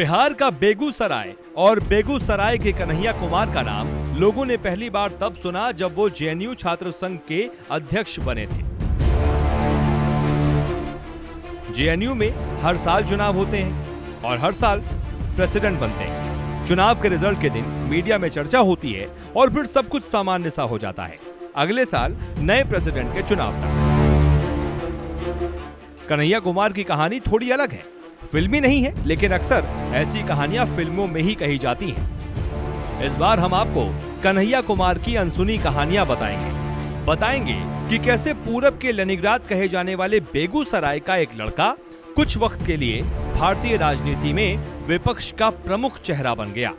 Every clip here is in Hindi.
बिहार का बेगूसराय और बेगूसराय के कन्हैया कुमार का नाम लोगों ने पहली बार तब सुना जब वो जेएनयू छात्र संघ के अध्यक्ष बने थे। जेएनयू में हर साल चुनाव होते हैं और हर साल प्रेसिडेंट बनते हैं। चुनाव के रिजल्ट के दिन मीडिया में चर्चा होती है और फिर सब कुछ सामान्य सा हो जाता है। अगले साल नए प्रेसिडेंट के चुनाव तक। कन्हैया कुमार की कहानी थोड़ी अलग है। फिल्मी नहीं है, लेकिन अक्सर ऐसी कहानियां फिल्मों में ही कही जाती हैं। इस बार हम आपको कन्हैया कुमार की अनसुनी कहानियां बताएंगे कि कैसे पूरब के लेनिनग्राद कहे जाने वाले बेगूसराय का एक लड़का कुछ वक्त के लिए भारतीय राजनीति में विपक्ष का प्रमुख चेहरा बन गया।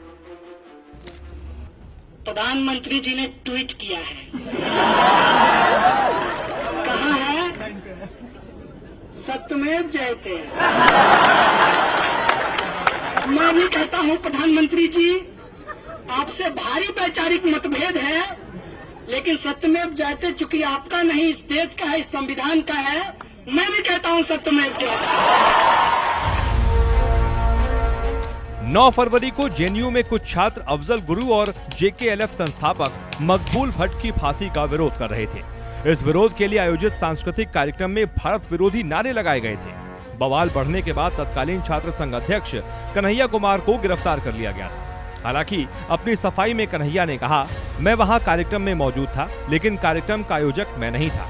प्रधानमंत्री जी ने ट्वीट किया है, कहा है सत्यमेव जयते। मैं भी कहता हूं प्रधानमंत्री जी, आपसे भारी वैचारिक मतभेद है, लेकिन सत्यमेव जयते चूंकि आपका नहीं, इस देश का है, इस संविधान का है, मैं भी कहता हूं सत्यमेव जयते। 9 फरवरी को जेएनयू में कुछ छात्र अफजल गुरु और जेकेएलएफ संस्थापक मकबूल भट्ट की फांसी का विरोध कर रहे थे। इस विरोध के लिए आयोजित सांस्कृतिक कार्यक्रम में भारत विरोधी नारे लगाए गए थे। बवाल बढ़ने के बाद तत्कालीन छात्र संघ अध्यक्ष कन्हैया कुमार को गिरफ्तार कर लिया गया था। हालांकि अपनी सफाई में कन्हैया ने कहा, मैं वहां कार्यक्रम में मौजूद था, लेकिन कार्यक्रम का आयोजक मैं नहीं था।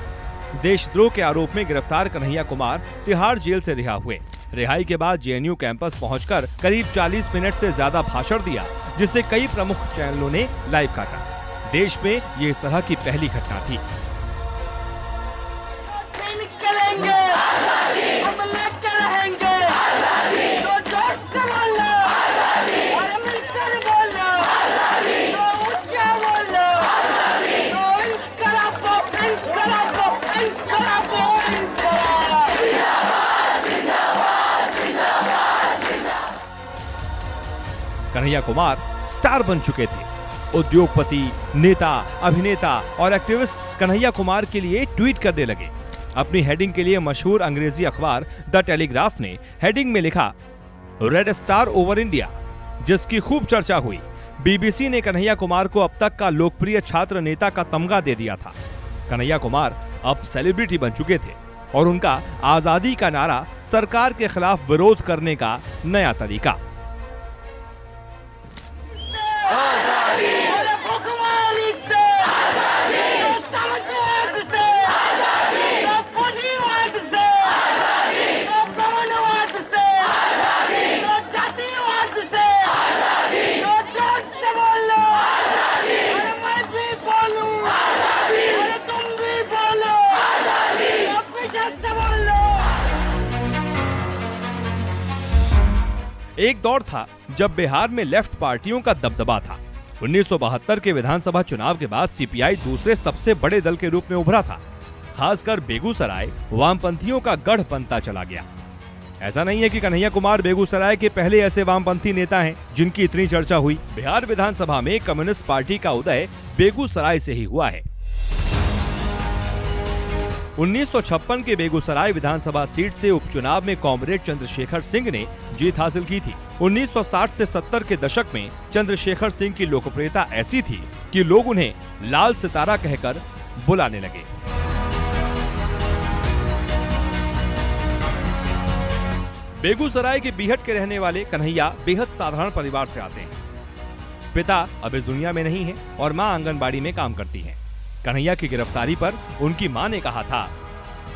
देशद्रोह के आरोप में गिरफ्तार कन्हैया कुमार तिहाड़ जेल से रिहा हुए। रिहाई के बाद जेएनयू कैंपस पहुंचकर करीब 40 मिनट से ज्यादा भाषण दिया, जिसे कई प्रमुख चैनलों ने लाइव काटा। देश में ये इस तरह की पहली घटना थी। कन्हैया कुमार स्टार बन चुके थे। उद्योगपति, नेता, अभिनेता और एक्टिविस्ट कन्हैया कुमार के लिए ट्वीट करने लगे। अपनी हेडिंग के लिए मशहूर अंग्रेजी अखबार द टेलीग्राफ ने हेडिंग में लिखा, रेड स्टार ओवर इंडिया, जिसकी खूब चर्चा हुई। बीबीसी ने कन्हैया कुमार को अब तक का लोकप्रिय छात्र नेता का तमगा दे दिया था। कन्हैया कुमार अब सेलिब्रिटी बन चुके थे और उनका आजादी का नारा सरकार के खिलाफ विरोध करने का नया तरीका। एक दौर था जब बिहार में लेफ्ट पार्टियों का दबदबा था। 1972 के विधानसभा चुनाव के बाद सीपीआई दूसरे सबसे बड़े दल के रूप में उभरा था। खासकर बेगूसराय वामपंथियों का गढ़ बनता चला गया। ऐसा नहीं है कि कन्हैया कुमार बेगूसराय के पहले ऐसे वामपंथी नेता हैं जिनकी इतनी चर्चा हुई। बिहार विधानसभा में कम्युनिस्ट पार्टी का उदय बेगूसराय से ही हुआ है। 1956 के बेगूसराय विधानसभा सीट से उपचुनाव में कॉमरेड चंद्रशेखर सिंह ने जीत हासिल की थी। 1960 से 70 के दशक में चंद्रशेखर सिंह की लोकप्रियता ऐसी थी कि लोग उन्हें लाल सितारा कहकर बुलाने लगे। बेगूसराय के बीहट के रहने वाले कन्हैया बेहद साधारण परिवार से आते हैं। पिता अब इस दुनिया में नहीं है और मां आंगनबाड़ी में काम करती है। कन्हैया की गिरफ्तारी पर उनकी मां ने कहा था,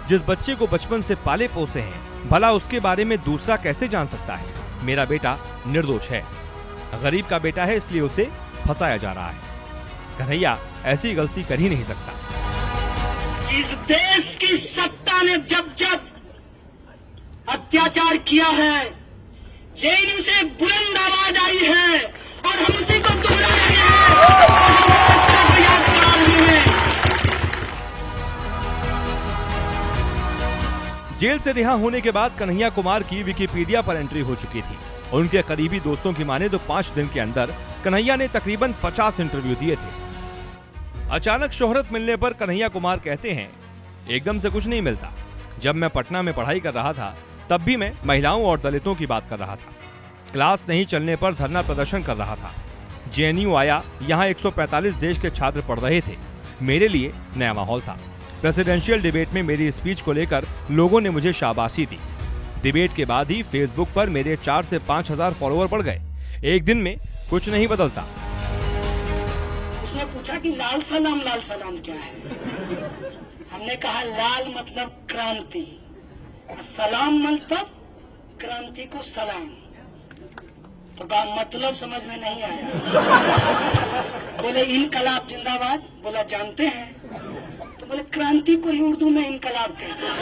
जिस बच्चे को बचपन से पाले पोसे हैं, भला उसके बारे में दूसरा कैसे जान सकता है। मेरा बेटा निर्दोष है, गरीब का बेटा है, इसलिए उसे फंसाया जा रहा है। कन्हैया ऐसी गलती कर ही नहीं सकता। इस देश की सत्ता ने जब जब अत्याचार किया है, जेएनयू से बुलंद आवाज आई है और हम उसी को दोहरा रहे हैं। जेल से रिहा होने के बाद कन्हैया कुमार की विकिपीडिया पर एंट्री हो चुकी थी। उनके करीबी दोस्तों की माने तो 5 दिन के अंदर कन्हैया ने तकरीबन 50 इंटरव्यू दिए थे। अचानक शोहरत मिलने पर कन्हैया कुमार कहते हैं, एकदम से कुछ नहीं मिलता। जब मैं पटना में पढ़ाई कर रहा था, तब भी मैं महिलाओं और दलितों की बात कर रहा था। क्लास नहीं चलने पर धरना प्रदर्शन कर रहा था। जेएनयू आया, यहाँ 145 देश के छात्र पढ़ रहे थे। मेरे लिए नया माहौल था। प्रेसिडेंशियल डिबेट में मेरी स्पीच को लेकर लोगों ने मुझे शाबाशी दी। डिबेट के बाद ही फेसबुक पर मेरे 4 से 5 हजार फॉलोअर बढ़ गए। एक दिन में कुछ नहीं बदलता। उसने पूछा कि लाल सलाम क्या है? हमने कहा लाल मतलब क्रांति, सलाम मतलब क्रांति को सलाम। तो कहा मतलब समझ में नहीं आया। बोले इनकलाब जिंदाबाद। बोला जानते हैं। तो बोले क्रांति को ही उर्दू में इनकलाब कहते हैं।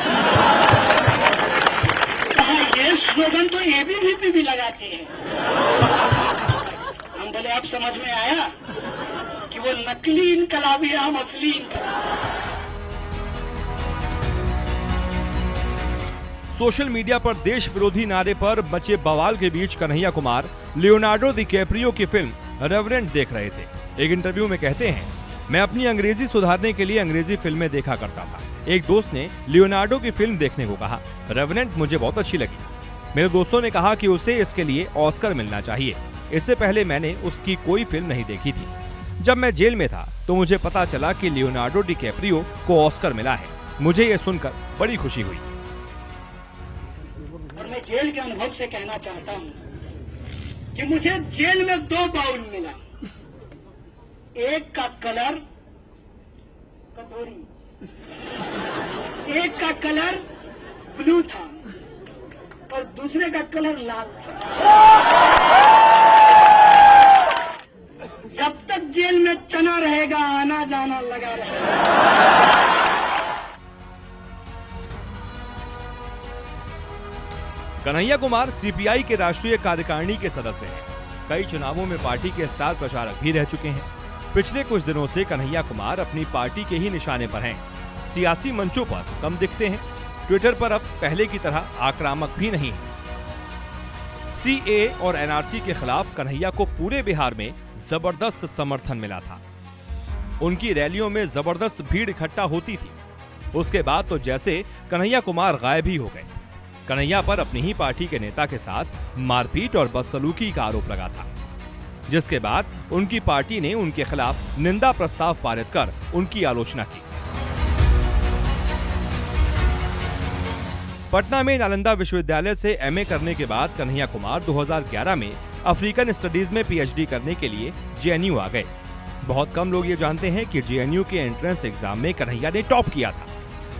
कहा ये स्लोगन तो एबीवीपी भी लगाती है। हम बोले अब समझ में आया कि वो नकली इनकलाबी है, हम असली इनकलाबी। सोशल मीडिया पर देश विरोधी नारे पर मचे बवाल के बीच कन्हैया कुमार लियोनार्डो डिकैप्रियो की फिल्म रेवरेंट देख रहे थे। एक इंटरव्यू में कहते हैं, मैं अपनी अंग्रेजी सुधारने के लिए अंग्रेजी फिल्में देखा करता था। एक दोस्त ने लियोनार्डो की फिल्म देखने को कहा। रेवरेंट मुझे बहुत अच्छी लगी। मेरे दोस्तों ने कहा कि उसे इसके लिए ऑस्कर मिलना चाहिए। इससे पहले मैंने उसकी कोई फिल्म नहीं देखी थी। जब मैं जेल में था तो मुझे पता चला कि लियोनार्डो डिकैप्रियो को ऑस्कर मिला है। मुझे ये सुनकर बड़ी खुशी हुई। और मैं जेल के अनुभव से कहना चाहता हूं कि मुझे जेल में 2 बाउल मिला। एक का कलर कटोरी, एक का कलर ब्लू था और दूसरे का कलर लाल था। जब तक जेल में चना रहेगा आना जाना लगा रहेगा। कन्हैया कुमार सीपीआई के राष्ट्रीय कार्यकारिणी के सदस्य हैं। कई चुनावों में पार्टी के स्टार प्रचारक भी रह चुके हैं। पिछले कुछ दिनों से कन्हैया कुमार अपनी पार्टी के ही निशाने पर हैं। सियासी मंचों पर कम दिखते हैं। ट्विटर पर अब पहले की तरह आक्रामक भी नहीं है। सीएए और एनआरसी के खिलाफ कन्हैया को पूरे बिहार में जबरदस्त समर्थन मिला था। उनकी रैलियों में जबरदस्त भीड़ इकट्ठा होती थी। उसके बाद तो जैसे कन्हैया कुमार गायब ही हो गए। कन्हैया पर अपनी ही पार्टी के नेता के साथ मारपीट और बदसलूकी का आरोप लगा था, जिसके बाद उनकी पार्टी ने उनके खिलाफ निंदा प्रस्ताव पारित कर उनकी आलोचना की। पटना में नालंदा विश्वविद्यालय से एमए करने के बाद कन्हैया कुमार 2011 में अफ्रीकन स्टडीज में पीएचडी करने के लिए जेएनयू आ गए। बहुत कम लोग ये जानते हैं कि जेएनयू के एंट्रेंस एग्जाम में कन्हैया ने टॉप किया था।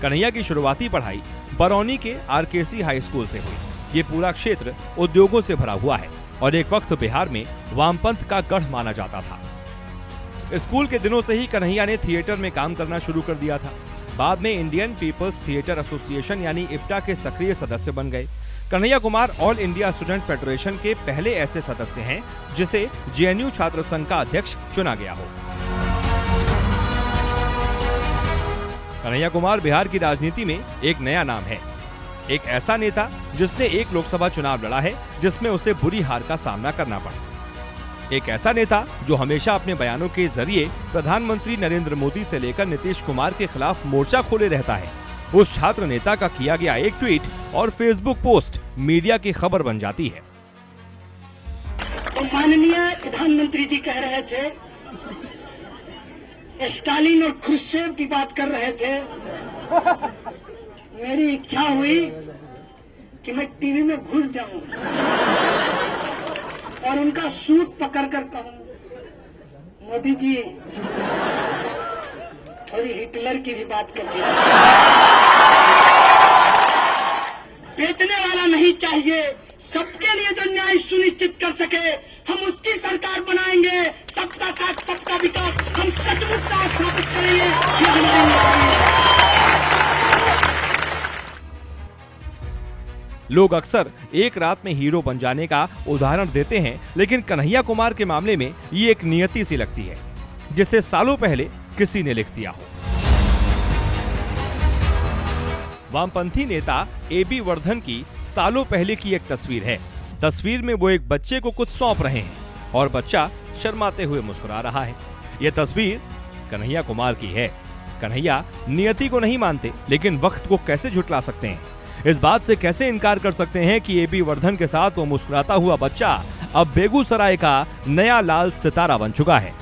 कन्हैया की शुरुआती पढ़ाई बरौनी के आरकेसी हाई स्कूल से हुई। ये पूरा क्षेत्र उद्योगों से भरा हुआ है और एक वक्त बिहार में वामपंथ का गढ़ माना जाता था। स्कूल के दिनों से ही कन्हैया ने थिएटर में काम करना शुरू कर दिया था। बाद में इंडियन पीपल्स थिएटर एसोसिएशन यानी इप्टा के सक्रिय सदस्य बन गए। Kanhaiya Kumar all India student federation के पहले ऐसे सदस्य हैं जिसे जेएनयू छात्र संघ का अध्यक्ष चुना गया हो। कन्हैया कुमार बिहार की राजनीति में एक नया नाम है। एक ऐसा नेता जिसने एक लोकसभा चुनाव लड़ा है जिसमें उसे बुरी हार का सामना करना पड़ा। एक ऐसा नेता जो हमेशा अपने बयानों के जरिए प्रधानमंत्री नरेंद्र मोदी से लेकर नीतीश कुमार के खिलाफ मोर्चा खोले रहता है। उस छात्र नेता का किया गया एक ट्वीट और फेसबुक पोस्ट मीडिया की खबर बन जाती है। तो माननीय प्रधानमंत्री जी कह रहे थे, स्टालिन और खुर्शेव की बात कर रहे थे। मेरी इच्छा हुई कि मैं टीवी में घुस जाऊं और उनका सूट पकड़कर कहूं, मोदी जी थोड़ी हिटलर की भी बात कर दी। बेचने वाला नहीं चाहिए, सबके लिए जो न्याय सुनिश्चित कर सके हम उसकी सरकार बनाएंगे। सबका साथ सबका विकास हम सचमुच स्थापित करेंगे। ये हमारी लोग अक्सर एक रात में हीरो बन जाने का उदाहरण देते हैं, लेकिन कन्हैया कुमार के मामले में ये एक नियति सी लगती है जिसे सालों पहले किसी ने लिख दिया हो। वामपंथी नेता एबी वर्धन की सालों पहले की एक तस्वीर है। तस्वीर में वो एक बच्चे को कुछ सौंप रहे हैं और बच्चा शर्माते हुए मुस्कुरा रहा है। यह तस्वीर कन्हैया कुमार की है। कन्हैया नियति को नहीं मानते, लेकिन वक्त को कैसे झुटला सकते हैं। इस बात से कैसे इनकार कर सकते हैं कि एबी वर्धन के साथ वो मुस्कुराता हुआ बच्चा अब बेगूसराय का नया लाल सितारा बन चुका है।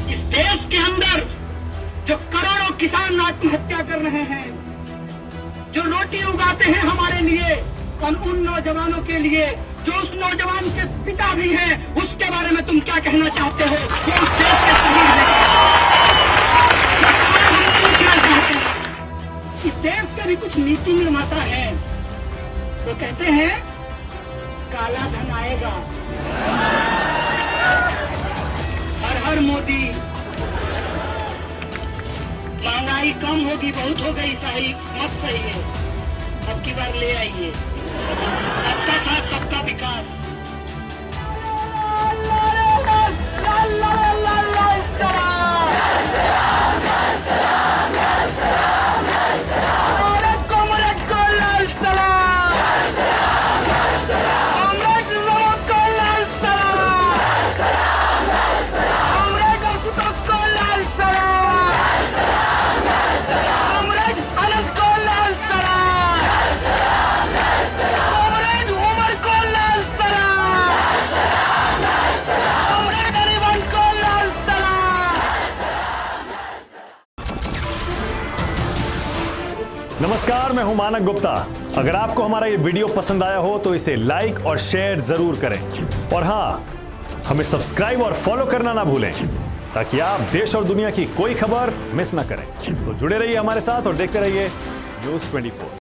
इस देश के अंदर जो करोड़ों किसान आत्महत्या कर रहे हैं, जो रोटी उगाते हैं हमारे लिए और उन नौजवानों के लिए जो उस नौजवान के पिता भी हैं, उसके बारे में तुम क्या कहना चाहते हो? ये इस देश के शहीद हैं। हम पूछना चाहते हैं, इस देश के भी कुछ नीति निर्माता हैं, वो कहते हैं काला धन आएगा, हर हर मोदी, महंगाई कम होगी, बहुत हो गई, सही मत सही है, अब की बार ले आइए, सबका साथ सबका विकास। नमस्कार, मैं हूं मानक गुप्ता। अगर आपको हमारा ये वीडियो पसंद आया हो तो इसे लाइक और शेयर जरूर करें, और हां, हमें सब्सक्राइब और फॉलो करना ना भूलें ताकि आप देश और दुनिया की कोई खबर मिस ना करें। तो जुड़े रहिए हमारे साथ और देखते रहिए न्यूज़ 24।